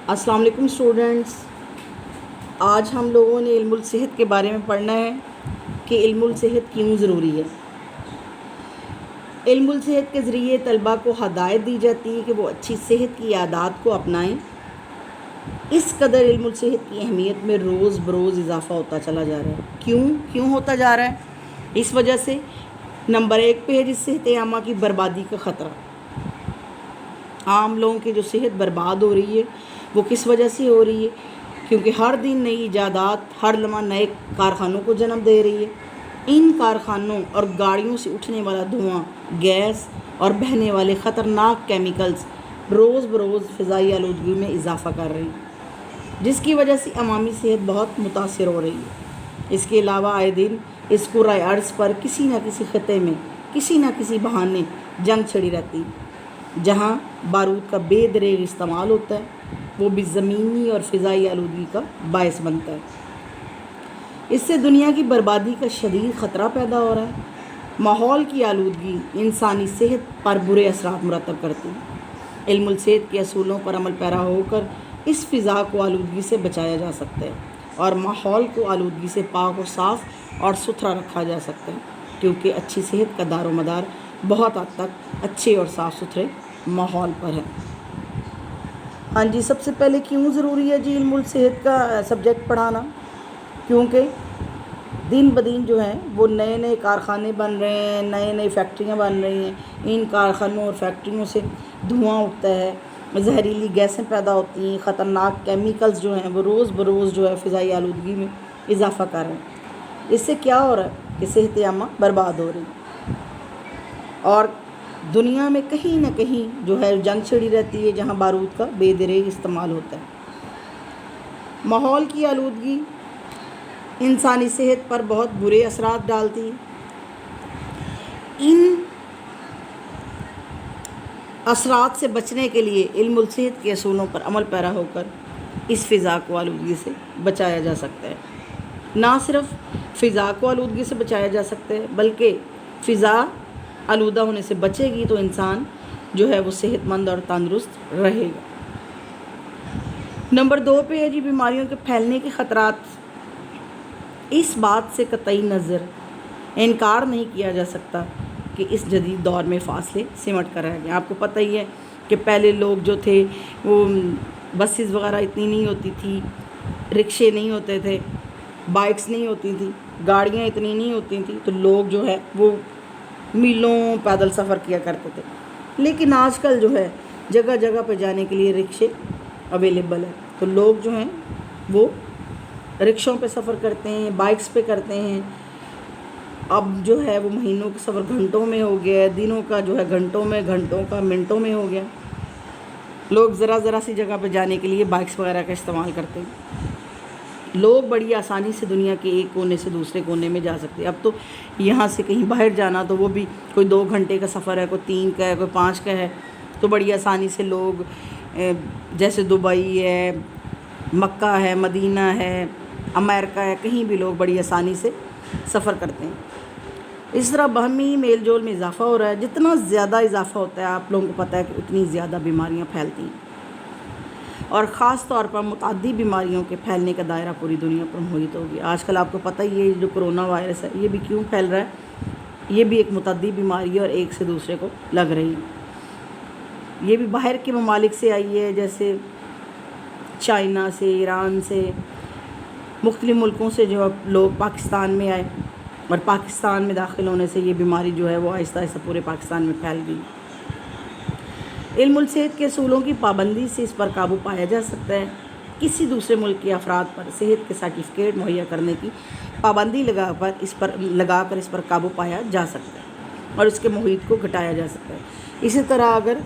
السلام علیکم اسٹوڈنٹس، آج ہم لوگوں نے علم الصحت کے بارے میں پڑھنا ہے کہ علم الصحت کیوں ضروری ہے۔ علم الصحت کے ذریعے طلباء کو ہدایت دی جاتی ہے کہ وہ اچھی صحت کی عادات کو اپنائیں۔ اس قدر علم الصحت کی اہمیت میں روز بروز اضافہ ہوتا چلا جا رہا ہے۔ کیوں ہوتا جا رہا ہے؟ اس وجہ سے نمبر 1 پہ ہے جس صحت عامہ کی بربادی کا خطرہ۔ عام لوگوں کی جو صحت برباد ہو رہی ہے وہ کس وجہ سے ہو رہی ہے؟ کیونکہ ہر دن نئی ایجادات ہر لمحہ نئے کارخانوں کو جنم دے رہی ہے۔ ان کارخانوں اور گاڑیوں سے اٹھنے والا دھواں، گیس اور بہنے والے خطرناک کیمیکلز روز بروز فضائی آلودگی میں اضافہ کر رہے ہیں، جس کی وجہ سے عوامی صحت بہت متاثر ہو رہی ہے۔ اس کے علاوہ آئے دن اس کرۂ ارض پر کسی نہ کسی خطے میں کسی نہ کسی بہانے جنگ چھڑی رہتی ہے۔ جہاں بارود کا بے دریغ استعمال ہوتا ہے، وہ بھی زمینی اور فضائی آلودگی کا باعث بنتا ہے۔ اس سے دنیا کی بربادی کا شدید خطرہ پیدا ہو رہا ہے۔ ماحول کی آلودگی انسانی صحت پر برے اثرات مرتب کرتی ہے۔ علم الصحت کے اصولوں پر عمل پیرا ہو کر اس فضا کو آلودگی سے بچایا جا سکتا ہے اور ماحول کو آلودگی سے پاک و صاف اور ستھرا رکھا جا سکتا ہے، کیونکہ اچھی صحت کا دار و مدار بہت حد تک اچھے اور صاف ستھرے ماحول پر ہے۔ ہاں جی، سب سے پہلے کیوں ضروری ہے علم الصحت کا سبجیکٹ پڑھانا؟ کیونکہ دن بدن جو ہیں وہ نئے کارخانے بن رہے ہیں، نئی فیکٹریاں بن رہی ہیں۔ ان کارخانوں اور فیکٹریوں سے دھواں اٹھتا ہے، زہریلی گیسیں پیدا ہوتی ہیں، خطرناک کیمیکلز جو ہیں وہ روز بروز جو ہے فضائی آلودگی میں اضافہ کر رہے ہیں۔ اس سے کیا ہو رہا ہے کہ صحت عامہ برباد ہو رہی ہے اور دنیا میں کہیں نہ کہیں جو ہے جنگ چھڑی رہتی ہے جہاں بارود کا بے دریغ استعمال ہوتا ہے۔ ماحول کی آلودگی انسانی صحت پر بہت برے اثرات ڈالتی ہے۔ ان اثرات سے بچنے کے لیے علم الصحت کے اصولوں پر عمل پیرا ہو کر اس فضا کو آلودگی سے بچایا جا سکتا ہے۔ نہ صرف فضا کو آلودگی سے بچایا جا سکتا ہے بلکہ فضا آلودہ ہونے سے بچے گی تو انسان جو ہے وہ صحت مند اور تندرست رہے گا۔ نمبر 2 پہ ہے بیماریوں کے پھیلنے کے خطرات۔ اس بات سے قطعی نظر انکار نہیں کیا جا سکتا کہ اس جدید دور میں فاصلے سمٹ کر رہ گئے۔ آپ کو پتہ ہی ہے کہ پہلے لوگ جو تھے وہ بسز وغیرہ اتنی نہیں ہوتی تھی، رکشے نہیں ہوتے تھے، بائکس نہیں ہوتی تھی، گاڑیاں اتنی نہیں ہوتی تھیں، تو لوگ جو ہے وہ میلوں پیدل سفر کیا کرتے تھے۔ لیکن آج کل جو ہے جگہ جگہ پہ جانے کے لیے رکشے اویلیبل ہیں، تو لوگ جو ہیں وہ رکشوں پہ سفر کرتے ہیں، بائکس پہ کرتے ہیں۔ اب جو ہے وہ مہینوں کا سفر گھنٹوں میں ہو گیا ہے، دنوں کا جو ہے گھنٹوں کا منٹوں میں ہو گیا۔ لوگ ذرا سی جگہ پہ جانے کے لیے بائکس وغیرہ کا استعمال کرتے ہیں۔ لوگ بڑی آسانی سے دنیا کے ایک کونے سے دوسرے کونے میں جا سکتے ہیں۔ اب تو یہاں سے کہیں باہر جانا تو وہ بھی کوئی 2 گھنٹے کا سفر ہے، کوئی 3 کا ہے، کوئی 5 کا ہے، تو بڑی آسانی سے لوگ جیسے دبئی ہے، مکہ ہے، مدینہ ہے، امریکہ ہے، کہیں بھی لوگ بڑی آسانی سے سفر کرتے ہیں۔ اس طرح باہمی میل جول میں اضافہ ہو رہا ہے۔ جتنا زیادہ اضافہ ہوتا ہے آپ لوگوں کو پتہ ہے کہ اتنی زیادہ بیماریاں پھیلتی ہیں، اور خاص طور پر متعدی بیماریوں کے پھیلنے کا دائرہ پوری دنیا پر محیط ہو گیا۔ آج کل آپ کو پتہ ہی ہے جو کرونا وائرس ہے یہ بھی کیوں پھیل رہا ہے۔ یہ بھی ایک متعدی بیماری ہے اور ایک سے دوسرے کو لگ رہی ہے۔ یہ بھی باہر کے ممالک سے آئی ہے، جیسے چائنا سے، ایران سے، مختلف ملکوں سے جو لوگ پاکستان میں آئے، اور پاکستان میں داخل ہونے سے یہ بیماری جو ہے وہ آہستہ آہستہ پورے پاکستان میں پھیل گئی۔ علم الصحت کے اصولوں کی پابندی سے اس پر قابو پایا جا سکتا ہے۔ کسی دوسرے ملک کے افراد پر صحت کے سرٹیفکیٹ مہیا کرنے کی پابندی لگا کر اس پر قابو پایا جا سکتا ہے اور اس کے محیط کو گھٹایا جا سکتا ہے۔ اسی طرح اگر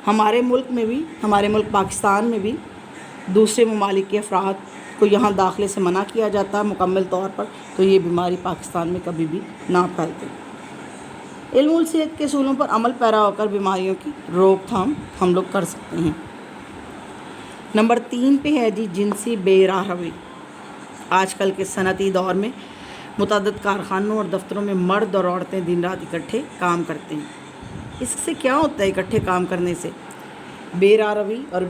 ہمارے ملک پاکستان میں بھی دوسرے ممالک کے افراد کو یہاں داخلے سے منع کیا جاتا ہے مکمل طور پر، تو یہ بیماری پاکستان میں کبھی بھی نہ پھیلتی۔ علم الصحت کے اصولوں پر عمل پیرا ہو کر بیماریوں کی روک تھام ہم لوگ کر سکتے ہیں۔ نمبر 3 پہ ہے جنسی بے راہ روی۔ آج کل کے صنعتی دور میں متعدد کارخانوں اور دفتروں میں مرد اور عورتیں دن رات اکٹھے کام کرتے ہیں۔ اس سے کیا ہوتا ہے اکٹھے کام کرنے سے؟ بے راہ روی اور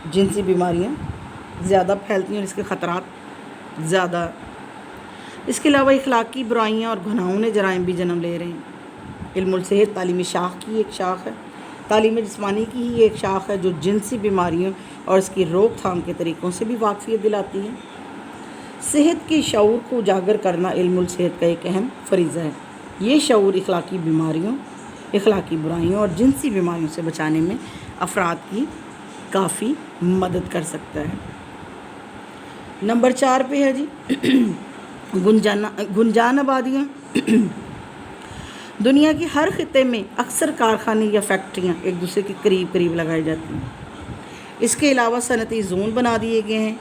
جنسی بیماریاں زیادہ پھیلتی ہیں اور اس کے خطرات زیادہ۔ اس کے علاوہ اخلاقی برائیاں اور گناہوں جرائم بھی جنم لے رہے ہیں۔ علم الصحت تعلیمی شاخ کی ایک شاخ ہے، تعلیم جسمانی کی ہی ایک شاخ ہے جو جنسی بیماریوں اور اس کی روک تھام کے طریقوں سے بھی واقفیت دلاتی ہے۔ صحت کے شعور کو اجاگر کرنا علم الصحت کا ایک اہم فریضہ ہے۔ یہ شعور اخلاقی بیماریوں، اخلاقی برائیوں اور جنسی بیماریوں سے بچانے میں افراد کی کافی مدد کر سکتا ہے۔ نمبر 4 پہ ہے جی گنجان آبادیاں۔ دنیا کے ہر خطے میں اکثر کارخانے یا فیکٹریاں ایک دوسرے کے قریب قریب لگائی جاتی ہیں۔ اس کے علاوہ صنعتی زون بنا دیے گئے ہیں۔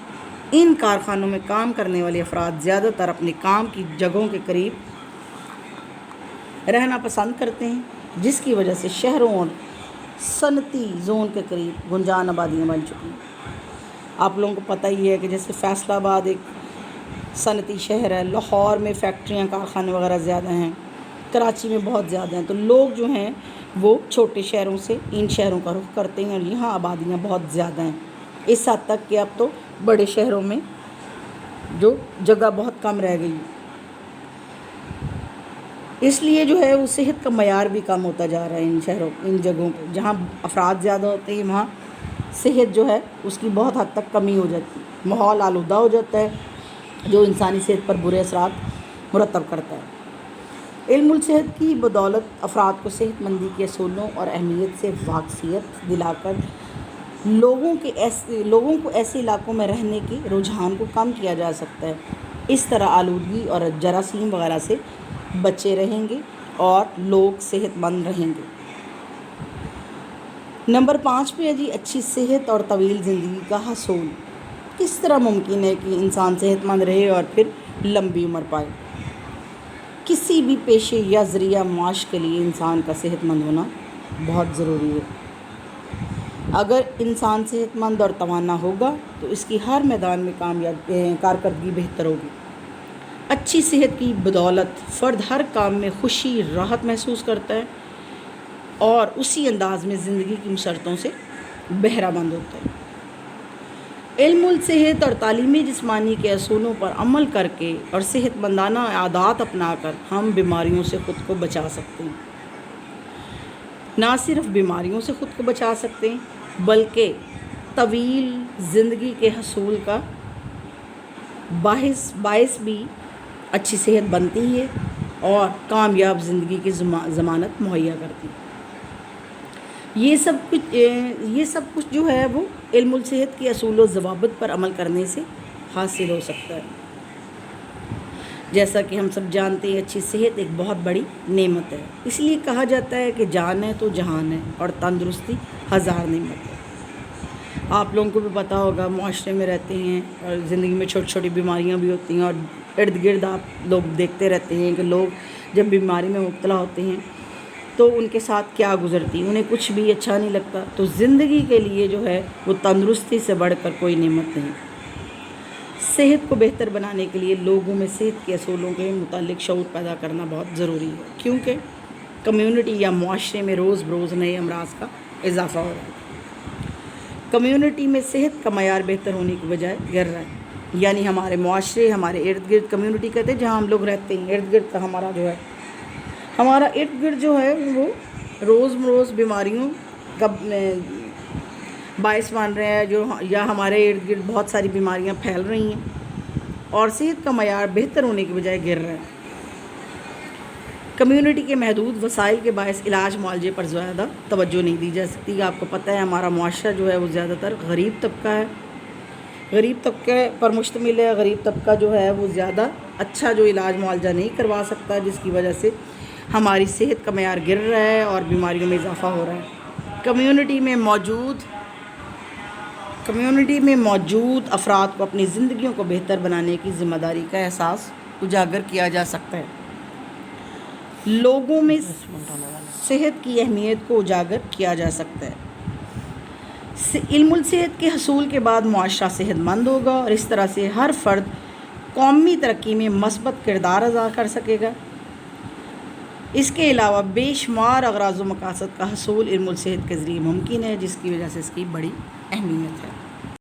ان کارخانوں میں کام کرنے والے افراد زیادہ تر اپنے کام کی جگہوں کے قریب رہنا پسند کرتے ہیں، جس کی وجہ سے شہروں اور صنعتی زون کے قریب گنجان آبادیاں بن چکی ہیں۔ آپ لوگوں کو پتہ ہی ہے کہ جیسے فیصل آباد ایک صنعتی شہر ہے، لاہور میں فیکٹریاں کارخانے وغیرہ زیادہ ہیں، کراچی میں بہت زیادہ ہیں، تو لوگ جو ہیں وہ چھوٹے شہروں سے ان شہروں کا رخ کرتے ہیں اور یہاں آبادیاں بہت زیادہ ہیں، اس حد تک کہ اب تو بڑے شہروں میں جو جگہ بہت کم رہ گئی، اس لیے جو ہے وہ صحت کا معیار بھی کم ہوتا جا رہا ہے ان جگہوں پہ جہاں افراد زیادہ ہوتے ہیں، وہاں صحت جو ہے اس کی بہت حد تک کمی ہو جاتی ہے، ماحول آلودہ ہو جاتا ہے جو انسانی صحت پر برے اثرات مرتب کرتا ہے۔ علم الصحت کی بدولت افراد کو صحت مندی کے اصولوں اور اہمیت سے واقفیت دلا کر لوگوں کو ایسے علاقوں میں رہنے کے رجحان کو کم کیا جا سکتا ہے۔ اس طرح آلودگی اور جراثیم وغیرہ سے بچے رہیں گے اور لوگ صحت مند رہیں گے۔ نمبر 5 پہ ہے جی اچھی صحت اور طویل زندگی کا حصول۔ کس طرح ممکن ہے کہ انسان صحت مند رہے اور پھر لمبی عمر پائے؟ کسی بھی پیشے یا ذریعہ معاش کے لیے انسان کا صحت مند ہونا بہت ضروری ہے۔ اگر انسان صحت مند اور توانا ہوگا تو اس کی ہر میدان میں کارکردگی بہتر ہوگی۔ اچھی صحت کی بدولت فرد ہر کام میں خوشی، راحت محسوس کرتا ہے اور اسی انداز میں زندگی کی مسرتوں سے بہرہ مند ہوتا ہے۔ علم الصحت اور تعلیم جسمانی کے اصولوں پر عمل کر کے اور صحت مندانہ عادات اپنا کر ہم بیماریوں سے خود کو بچا سکتے ہیں۔ نہ صرف بیماریوں سے خود کو بچا سکتے ہیں بلکہ طویل زندگی کے حصول کا باعث بھی اچھی صحت بنتی ہے اور کامیاب زندگی کی ضمانت مہیا کرتی ہے۔ یہ سب کچھ جو ہے وہ علم الصحت کے اصول و ضوابط پر عمل کرنے سے حاصل ہو سکتا ہے۔ جیسا کہ ہم سب جانتے ہیں اچھی صحت ایک بہت بڑی نعمت ہے، اس لیے کہا جاتا ہے کہ جان ہے تو جہان ہے اور تندرستی ہزار نعمت ہے۔ آپ لوگوں کو بھی پتہ ہوگا، معاشرے میں رہتے ہیں اور زندگی میں چھوٹی چھوٹی بیماریاں بھی ہوتی ہیں اور ارد گرد آپ لوگ دیکھتے رہتے ہیں کہ لوگ جب بیماری میں مبتلا ہوتے ہیں تو ان کے ساتھ کیا گزرتی، انہیں کچھ بھی اچھا نہیں لگتا۔ تو زندگی کے لیے جو ہے وہ تندرستی سے بڑھ کر کوئی نعمت نہیں۔ صحت کو بہتر بنانے کے لیے لوگوں میں صحت کے اصولوں کے متعلق شعور پیدا کرنا بہت ضروری ہے، کیونکہ کمیونٹی یا معاشرے میں روز بروز نئے امراض کا اضافہ ہو رہا ہے۔ کمیونٹی میں صحت کا معیار بہتر ہونے کی بجائے گر رہا ہے، یعنی ہمارے معاشرے، ہمارے ارد گرد، کمیونٹی کہتے ہیں جہاں ہم لوگ رہتے ہیں، ارد گرد کا ہمارا ارد گرد جو ہے وہ روز بروز بیماریوں کا باعث بن رہے ہیں، یا ہمارے ارد گرد بہت ساری بیماریاں پھیل رہی ہیں اور صحت کا معیار بہتر ہونے کی بجائے گر رہا ہے۔ کمیونٹی کے محدود وسائل کے باعث علاج معالجے پر زیادہ توجہ نہیں دی جا سکتی۔ آپ کو پتہ ہے ہمارا معاشرہ جو ہے وہ زیادہ تر غریب طبقہ ہے، غریب طبقے پر مشتمل ہے۔ غریب طبقہ جو ہے وہ زیادہ اچھا جو علاج معالجہ نہیں کروا سکتا، جس کی وجہ سے ہماری صحت کا معیار گر رہا ہے اور بیماریوں میں اضافہ ہو رہا ہے۔ کمیونٹی میں موجود افراد کو اپنی زندگیوں کو بہتر بنانے کی ذمہ داری کا احساس اجاگر کیا جا سکتا ہے۔ لوگوں میں صحت کی اہمیت کو اجاگر کیا جا سکتا ہے۔ علم الصحت کے حصول کے بعد معاشرہ صحت مند ہوگا اور اس طرح سے ہر فرد قومی ترقی میں مثبت کردار ادا کر سکے گا۔ اس کے علاوہ بے شمار اغراض و مقاصد کا حصول علم الصحت کے ذریعے ممکن ہے، جس کی وجہ سے اس کی بڑی اہمیت ہے۔